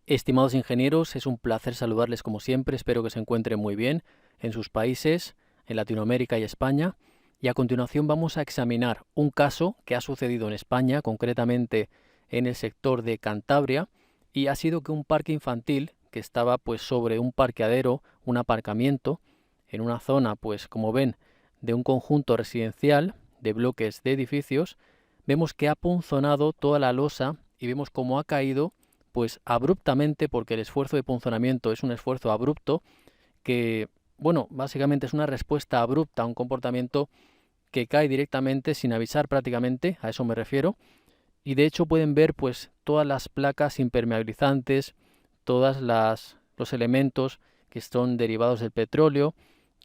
Estimados ingenieros, es un placer saludarles como siempre, espero que se encuentren muy bien en sus países, en Latinoamérica y España. Y a continuación vamos a examinar un caso que ha sucedido en España, concretamente en el sector de Cantabria, y ha sido que un parque infantil que estaba pues sobre un parqueadero, un aparcamiento, en una zona pues como ven de un conjunto residencial de bloques de edificios, vemos que ha punzonado toda la losa y vemos cómo ha caído pues abruptamente, porque el esfuerzo de punzonamiento es un esfuerzo abrupto que, bueno, básicamente es una respuesta abrupta a un comportamiento que cae directamente sin avisar prácticamente, a eso me refiero, y de hecho pueden ver pues todas las placas impermeabilizantes, los elementos que son derivados del petróleo,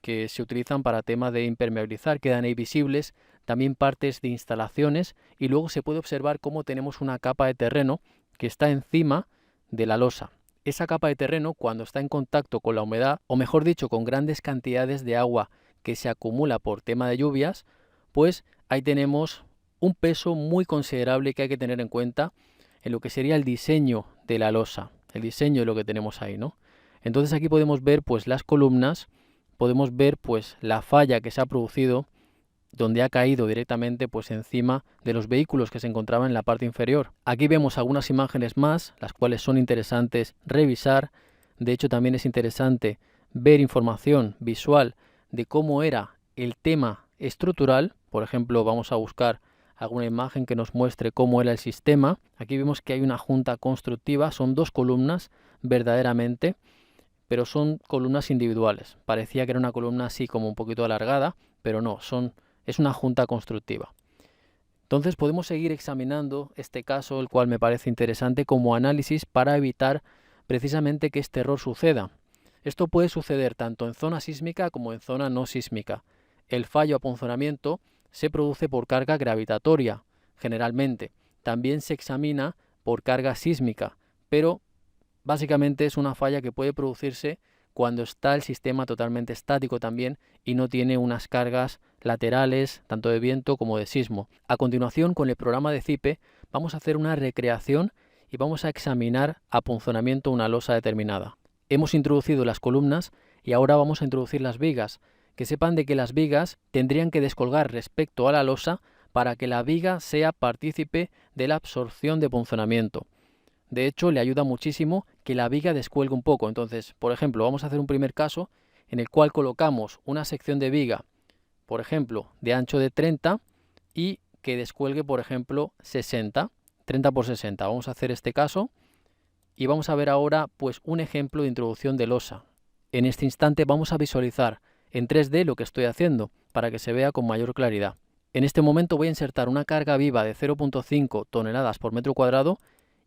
que se utilizan para tema de impermeabilizar, quedan ahí visibles, también partes de instalaciones, y luego se puede observar cómo tenemos una capa de terreno que está encima de la losa. Esa capa de terreno, cuando está en contacto con la humedad, o mejor dicho, con grandes cantidades de agua que se acumula por tema de lluvias, pues ahí tenemos un peso muy considerable que hay que tener en cuenta en lo que sería el diseño de la losa, el diseño de lo que tenemos ahí, ¿no? Entonces aquí podemos ver pues las columnas, podemos ver pues la falla que se ha producido, donde ha caído directamente pues encima de los vehículos que se encontraban en la parte inferior. Aquí vemos algunas imágenes más, las cuales son interesantes revisar. De hecho, también es interesante ver información visual de cómo era el tema estructural. Por ejemplo, vamos a buscar alguna imagen que nos muestre cómo era el sistema. Aquí vemos que hay una junta constructiva, son dos columnas verdaderamente, pero son columnas individuales. Parecía que era una columna así como un poquito alargada, pero no, es una junta constructiva. Entonces podemos seguir examinando este caso, el cual me parece interesante como análisis para evitar precisamente que este error suceda. Esto puede suceder tanto en zona sísmica como en zona no sísmica. El fallo a punzonamiento se produce por carga gravitatoria, generalmente. También se examina por carga sísmica, pero básicamente es una falla que puede producirse cuando está el sistema totalmente estático también y no tiene unas cargas laterales, tanto de viento como de sismo. A continuación, con el programa de CIPE, vamos a hacer una recreación y vamos a examinar a punzonamiento una losa determinada. Hemos introducido las columnas y ahora vamos a introducir las vigas. Que sepan de que las vigas tendrían que descolgar respecto a la losa para que la viga sea partícipe de la absorción de punzonamiento. De hecho, le ayuda muchísimo que la viga descuelgue un poco. Entonces, por ejemplo, vamos a hacer un primer caso en el cual colocamos una sección de viga, por ejemplo, de ancho de 30 y que descuelgue, por ejemplo, 60, 30 por 60. Vamos a hacer este caso y vamos a ver ahora pues un ejemplo de introducción de losa. En este instante vamos a visualizar en 3D lo que estoy haciendo para que se vea con mayor claridad. En este momento voy a insertar una carga viva de 0,5 toneladas por metro cuadrado.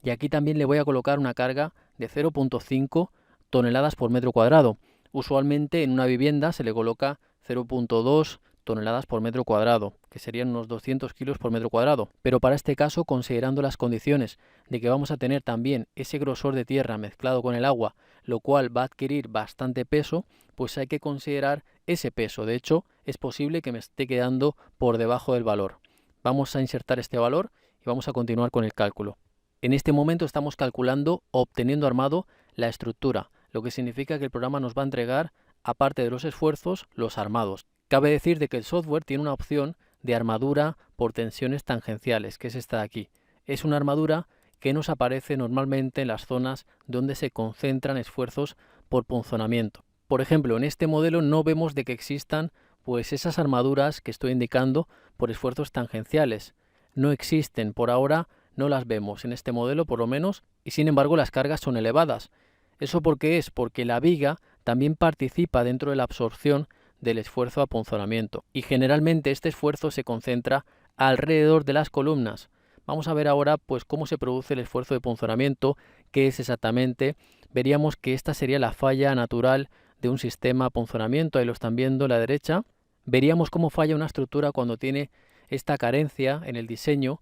Y aquí también le voy a colocar una carga de 0,5 toneladas por metro cuadrado. Usualmente en una vivienda se le coloca 0,2 toneladas por metro cuadrado, que serían unos 200 kilos por metro cuadrado. Pero para este caso, considerando las condiciones de que vamos a tener también ese grosor de tierra mezclado con el agua, lo cual va a adquirir bastante peso, pues hay que considerar ese peso. De hecho, es posible que me esté quedando por debajo del valor. Vamos a insertar este valor y vamos a continuar con el cálculo. En este momento estamos calculando o obteniendo armado la estructura, lo que significa que el programa nos va a entregar, aparte de los esfuerzos, los armados. Cabe decir de que el software tiene una opción de armadura por tensiones tangenciales, que es esta de aquí. Es una armadura que nos aparece normalmente en las zonas donde se concentran esfuerzos por punzonamiento. Por ejemplo, en este modelo no vemos de que existan pues esas armaduras que estoy indicando por esfuerzos tangenciales. No existen por ahora. No las vemos en este modelo por lo menos, y sin embargo las cargas son elevadas. ¿Eso por qué es? Porque la viga también participa dentro de la absorción del esfuerzo a punzonamiento y generalmente este esfuerzo se concentra alrededor de las columnas. Vamos a ver ahora pues cómo se produce el esfuerzo de punzonamiento, qué es exactamente. Veríamos que esta sería la falla natural de un sistema a punzonamiento, ahí lo están viendo a la derecha. Veríamos cómo falla una estructura cuando tiene esta carencia en el diseño.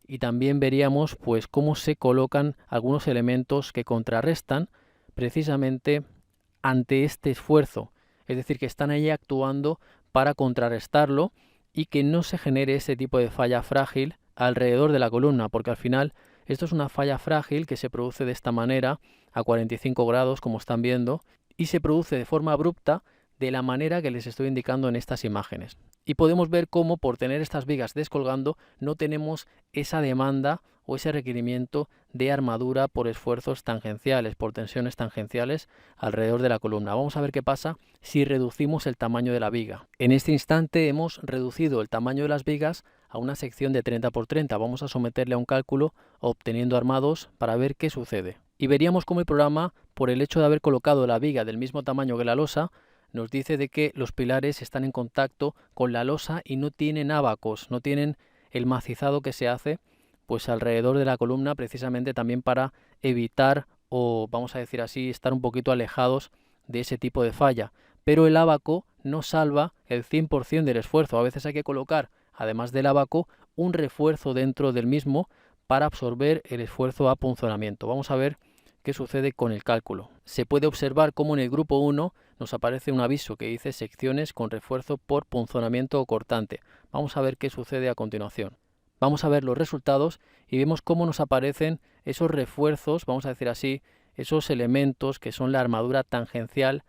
Y también veríamos pues cómo se colocan algunos elementos que contrarrestan precisamente ante este esfuerzo. Es decir, que están ahí actuando para contrarrestarlo y que no se genere ese tipo de falla frágil alrededor de la columna, porque al final Esto es una falla frágil que se produce de esta manera a 45 grados, como están viendo, y se produce de forma abrupta de la manera que les estoy indicando en estas imágenes. Y podemos ver cómo por tener estas vigas descolgando no tenemos esa demanda o ese requerimiento de armadura por esfuerzos tangenciales, por tensiones tangenciales alrededor de la columna. Vamos a ver qué pasa si reducimos el tamaño de la viga. En este instante hemos reducido el tamaño de las vigas a una sección de 30 por 30. Vamos a someterle a un cálculo obteniendo armados para ver qué sucede. Y veríamos cómo el programa, por el hecho de haber colocado la viga del mismo tamaño que la losa, nos dice de que los pilares están en contacto con la losa y no tienen ábacos, no tienen el macizado que se hace pues alrededor de la columna, precisamente también para evitar, o vamos a decir así, estar un poquito alejados de ese tipo de falla. Pero el ábaco no salva el 100% del esfuerzo. A veces hay que colocar, además del ábaco, un refuerzo dentro del mismo para absorber el esfuerzo a punzonamiento. Vamos a ver qué sucede con el cálculo. Se puede observar cómo en el grupo 1 nos aparece un aviso que dice secciones con refuerzo por punzonamiento o cortante. Vamos a ver qué sucede a continuación. Vamos a ver los resultados y vemos cómo nos aparecen esos refuerzos, vamos a decir así, esos elementos que son la armadura tangencial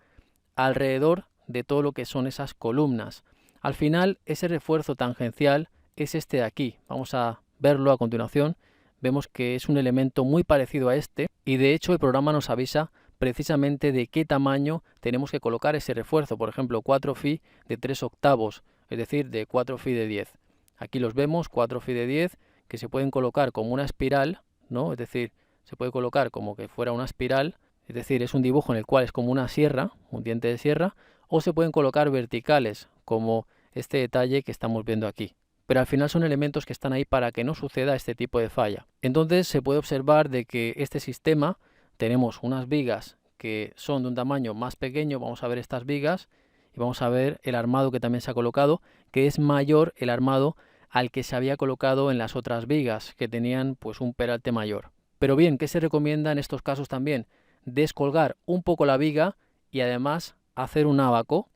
alrededor de todo lo que son esas columnas. Al final, ese refuerzo tangencial es este de aquí. Vamos a verlo a continuación. Vemos que es un elemento muy parecido a este y de hecho el programa nos avisa precisamente de qué tamaño tenemos que colocar ese refuerzo. Por ejemplo, 4 phi de 3 octavos, es decir, de 4 phi de 10. Aquí los vemos, 4 phi de 10, que se pueden colocar como una espiral, ¿no? Es decir, se puede colocar como que fuera una espiral, es decir, es un dibujo en el cual es como una sierra, un diente de sierra, o se pueden colocar verticales, como este detalle que estamos viendo aquí. Pero al final son elementos que están ahí para que no suceda este tipo de falla. Entonces se puede observar de que este sistema, tenemos unas vigas que son de un tamaño más pequeño, vamos a ver estas vigas, y vamos a ver el armado que también se ha colocado, que es mayor el armado al que se había colocado en las otras vigas, que tenían pues un peralte mayor. Pero bien, ¿qué se recomienda en estos casos también? Descolgar un poco la viga y además hacer un ábaco,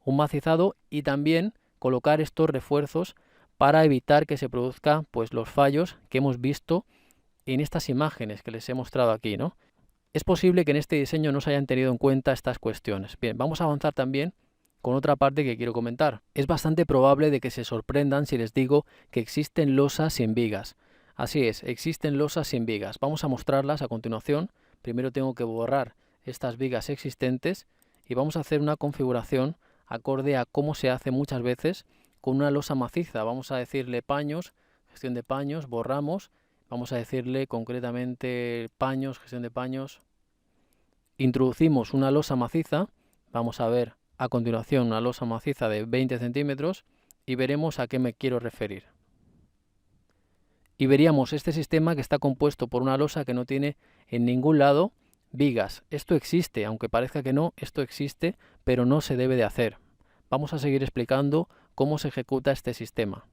un macizado y también colocar estos refuerzos para evitar que se produzca pues los fallos que hemos visto en estas imágenes que les he mostrado aquí, ¿no? Es posible que en este diseño no se hayan tenido en cuenta estas cuestiones. Bien, vamos a avanzar también con otra parte que quiero comentar. Es bastante probable de que se sorprendan si les digo que existen losas sin vigas. Así es, existen losas sin vigas. Vamos a mostrarlas a continuación. Primero tengo que borrar estas vigas existentes y vamos a hacer una configuración acorde a cómo se hace muchas veces con una losa maciza. Vamos a decirle paños, gestión de paños, borramos. Vamos a decirle concretamente paños, gestión de paños. Introducimos una losa maciza. Vamos a ver a continuación una losa maciza de 20 centímetros y veremos a qué me quiero referir. Y veríamos este sistema que está compuesto por una losa que no tiene en ningún lado vigas. Esto existe, aunque parezca que no, esto existe, pero no se debe de hacer. Vamos a seguir explicando cómo se ejecuta este sistema.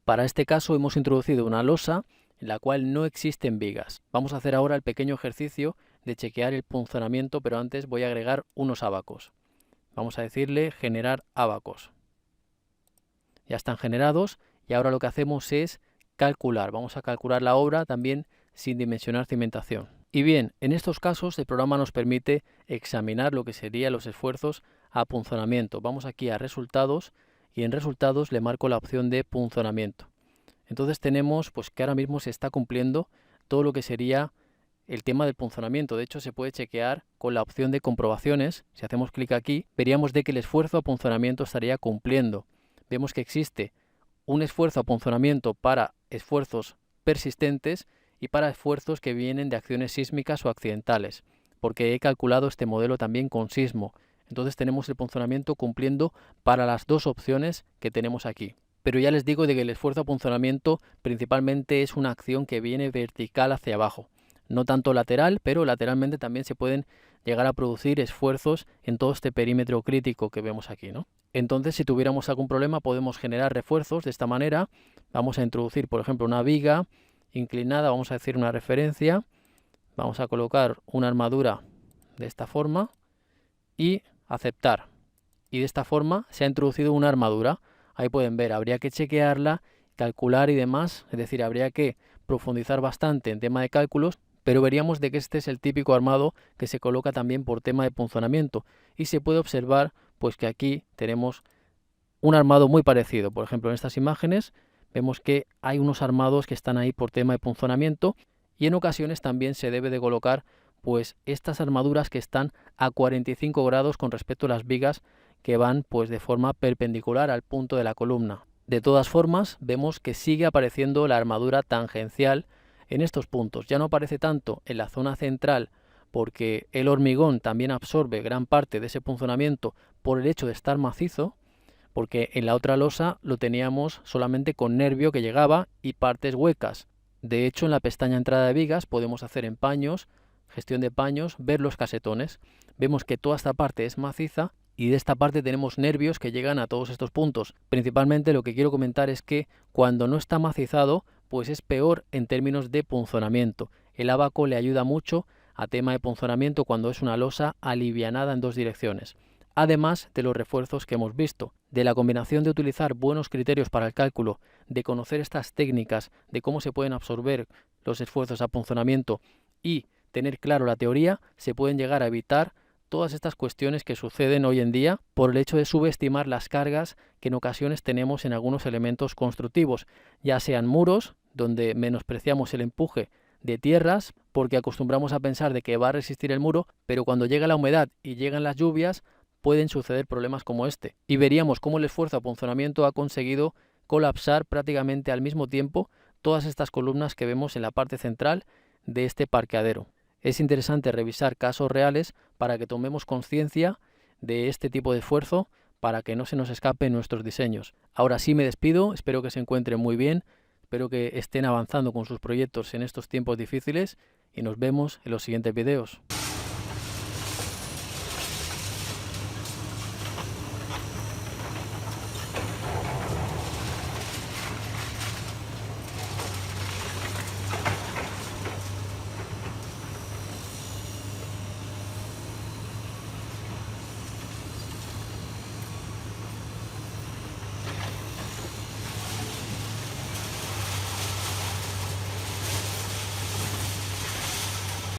Para este caso hemos introducido una losa en la cual no existen vigas. Vamos a hacer ahora el pequeño ejercicio de chequear el punzonamiento, pero antes voy a agregar unos ábacos. Vamos a decirle generar ábacos. Ya están generados y ahora lo que hacemos es calcular. Vamos a calcular la obra también sin dimensionar cimentación. Y bien, en estos casos el programa nos permite examinar lo que serían los esfuerzos a punzonamiento. Vamos aquí a resultados y en resultados le marco la opción de punzonamiento. Entonces tenemos pues que ahora mismo se está cumpliendo todo lo que sería el tema del punzonamiento. De hecho, se puede chequear con la opción de comprobaciones. Si hacemos clic aquí, veríamos de que el esfuerzo a punzonamiento estaría cumpliendo. Vemos que existe un esfuerzo a punzonamiento para esfuerzos persistentes y para esfuerzos que vienen de acciones sísmicas o accidentales, porque he calculado este modelo también con sismo. Entonces tenemos el punzonamiento cumpliendo para las dos opciones que tenemos aquí. Pero ya les digo de que el esfuerzo a punzonamiento principalmente es una acción que viene vertical hacia abajo. No tanto lateral, pero lateralmente también se pueden llegar a producir esfuerzos en todo este perímetro crítico que vemos aquí, ¿no? Entonces, si tuviéramos algún problema, podemos generar refuerzos de esta manera. Vamos a introducir, por ejemplo, una viga inclinada, vamos a decir una referencia. Vamos a colocar una armadura de esta forma y aceptar. Y de esta forma se ha introducido una armadura. Ahí pueden ver, habría que chequearla calcular y demás, es decir, habría que profundizar bastante en tema de cálculos, pero veríamos de que este es el típico armado que se coloca también por tema de punzonamiento y se puede observar pues que aquí tenemos un armado muy parecido. Por ejemplo, en estas imágenes vemos que hay unos armados que están ahí por tema de punzonamiento y en ocasiones también se debe de colocar pues estas armaduras que están a 45 grados con respecto a las vigas que van pues de forma perpendicular al punto de la columna. De todas formas, vemos que sigue apareciendo la armadura tangencial en estos puntos. Ya no aparece tanto en la zona central porque el hormigón también absorbe gran parte de ese punzonamiento por el hecho de estar macizo, porque en la otra losa lo teníamos solamente con nervio que llegaba y partes huecas. De hecho, en la pestaña entrada de vigas podemos hacer en paños, gestión de paños, ver los casetones. Vemos que toda esta parte es maciza y de esta parte tenemos nervios que llegan a todos estos puntos. Principalmente lo que quiero comentar es que cuando no está macizado, pues es peor en términos de punzonamiento. El abaco le ayuda mucho a tema de punzonamiento cuando es una losa alivianada en dos direcciones. Además de los refuerzos que hemos visto, de la combinación de utilizar buenos criterios para el cálculo, de conocer estas técnicas, de cómo se pueden absorber los esfuerzos a punzonamiento y tener claro la teoría, se pueden llegar a evitar todas estas cuestiones que suceden hoy en día por el hecho de subestimar las cargas que en ocasiones tenemos en algunos elementos constructivos, ya sean muros, donde menospreciamos el empuje de tierras porque acostumbramos a pensar de que va a resistir el muro, pero cuando llega la humedad y llegan las lluvias, pueden suceder problemas como este. Y veríamos cómo el esfuerzo a punzonamiento ha conseguido colapsar prácticamente al mismo tiempo todas estas columnas que vemos en la parte central de este parqueadero. Es interesante revisar casos reales para que tomemos conciencia de este tipo de esfuerzo para que no se nos escapen nuestros diseños. Ahora sí me despido, espero que se encuentren muy bien, espero que estén avanzando con sus proyectos en estos tiempos difíciles y nos vemos en los siguientes videos.